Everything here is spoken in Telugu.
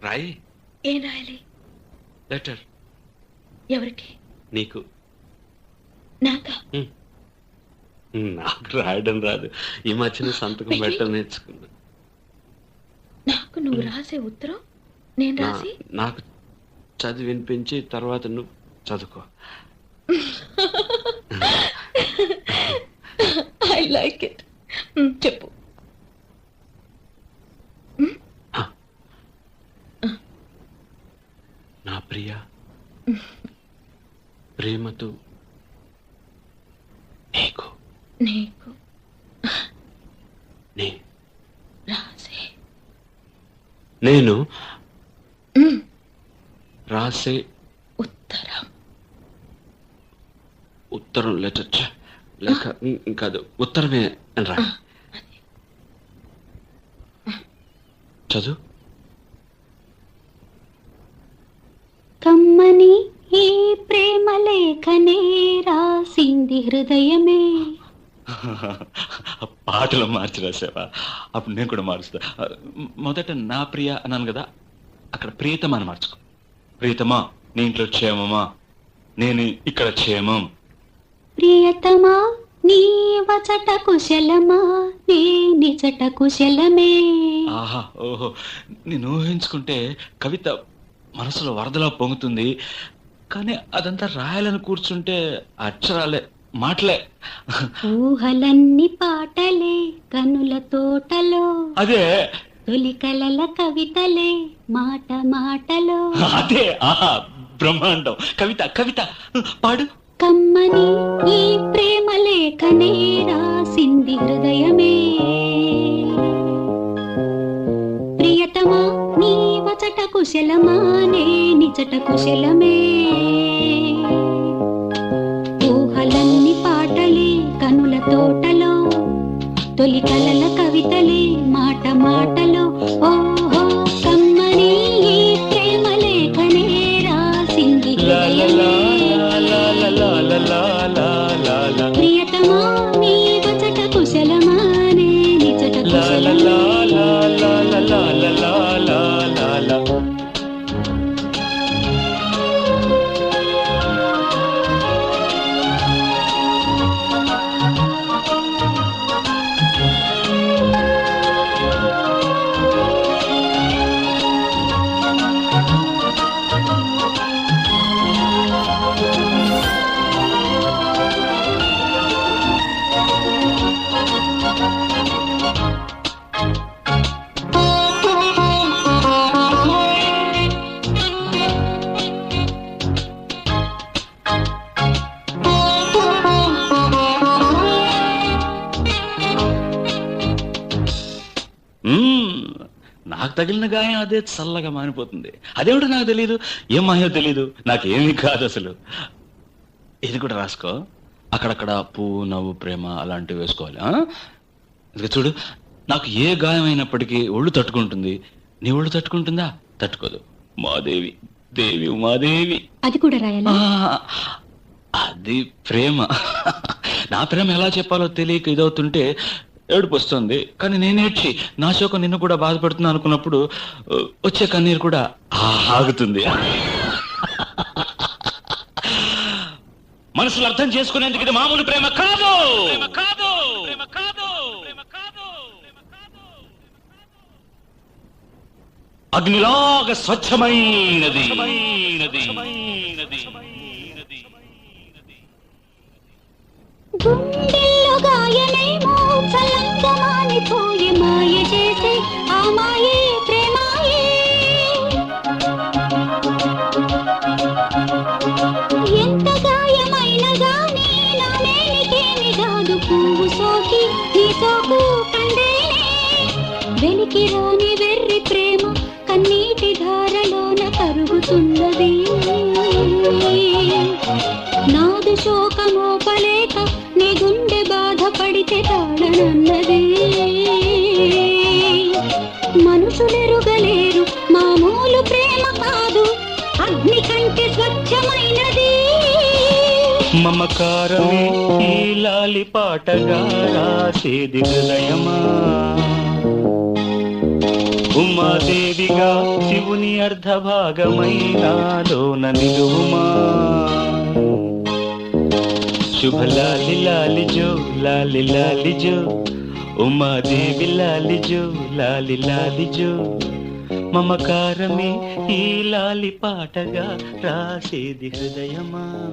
రాయి. ఏం రాయాలి? లెటర్. ఎవరికి? నీకు. నాకా? నాకు రాయడం రాదు. ఈ మధ్యన సంతకం పెట్టడం నేర్చుకున్నా. నాకు నువ్వు రాసే ఉత్తరం నేను రాసి నాకు చదివి వినిపించి తర్వాత నువ్వు చదువుకో. I like it. చెప్పు. నా ప్రియ, ప్రేమతో నీకు నీకు రాసే నేను రాసే ఉత్తరం లెటర్ లేక కాదు ఉత్తరమే అని రా. చదువు. కమ్మని ఈ ప్రేమ లేఖనే రాసింది హృదయమే. పాటలు మార్చి రాసావా? అప్పుడు నేను కూడా మారుస్తా. మొదట నా ప్రియ అన్నాను కదా, అక్కడ ప్రియతమా అని మార్చుకో. ప్రియతమా, నీ ఇంట్లో క్షేమమా? నేను ఇక్కడ క్షేమం. ప్రియతమా, నీ వచట కుశలమా? నీ నిజట కుశలమే. ఆహా, ఓహో, నేను ఊహించుకుంటే కవిత మనసులో వరదలా పొంగుతుంది. కానీ అదంతా రాయాలని కూర్చుంటే అక్షరాలే, మాటలే. ఊహలన్నీ పాటలే కనుల తోటలో, అదే తొలి కలల కవితలే మాట మాటలో. అదే, ఆహా, బ్రహ్మాండం. కవిత కవిత పాడు. కమ్మని ఈ ప్రేమ లేఖనే రాసింది హృదయమే. ప్రియతమా, నీ వచట కుశలమా? నే నిజట కుశలమే. ఊహలన్నీ పాటలే కనుల తోటలో, తొలి కలల కవితలే మాట మాటలో. ఓహో, కమ్మని ఈ ప్రేమ లేఖనే రాసింది హృదయమే. ప్రియతమా, నీ వచట కుశలమా? నే నిజట కుశలమే. నాకు తగిలిన గాయం అదే చల్లగా మానిపోతుంది. అదేమిటో నాకు తెలియదు, ఏం మాయో తెలియదు, నాకేమీ కాదు అసలు. ఇది కూడా రాసుకో. అక్కడక్కడ పువ్వు, నవ్వు, ప్రేమ అలాంటివి వేసుకోవాలి. ఇది చూడు, నాకు ఏ గాయం అయినప్పటికీ ఒళ్ళు తట్టుకుంటుంది. నీ ఒళ్ళు తట్టుకుంటుందా? తట్టుకోదు. మాదేవి, దేవి ఉమాదేవి. అది కూడా రాయాలి. అది ప్రేమ. నా ప్రేమ ఎలా చెప్పాలో తెలియక ఇదవుతుంటే ఏడుపు వస్తుంది. కానీ నేనేడ్చి నా శోకం నిన్ను కూడా బాధపడుతున్నా అనుకున్నప్పుడు వచ్చే కన్నీరు కూడా ఆగుతుంది. మనసులు అర్థం చేసుకునేందుకు ఇది మామూలు ప్రేమ కాదు. అగ్నిలాగా స్వచ్ఛమైనది. గుండెల్లో గాయమేమో చల్లంగా మానిపోయి మాయ చేసే ఆ మాయే ప్రేమాయే. ఎంత గాయమైన గానీ నా నేనికేమి కాదు. పువ్వు సోకి నీ సోకు కండేనే. వెలికి రాని వెర్రి ప్రేమ కన్నీటి ధారలోన కరుగుతున్నది. నాదు శోకమోపలేక నీ గుండె బాధపడితే తాళనన్నది. మనుషులెరుగలేరు మామూలు ప్రేమ కాదు, అగ్ని కంటే స్వచ్ఛమైనది. మమకారమే ఈ లాలి పాటగా రాసేది హృదయమా. ఉమాదేవిగా శివుని అర్ధభాగమైనాలోన నిలువుమా. శుభ లాలి లాలి జో లాలి లాలి జో, ఉమాదేవి లాలి జో లాలి లాలి జో. మమకారమే ఈ లాలి పాటగా రాసేది హృదయమా.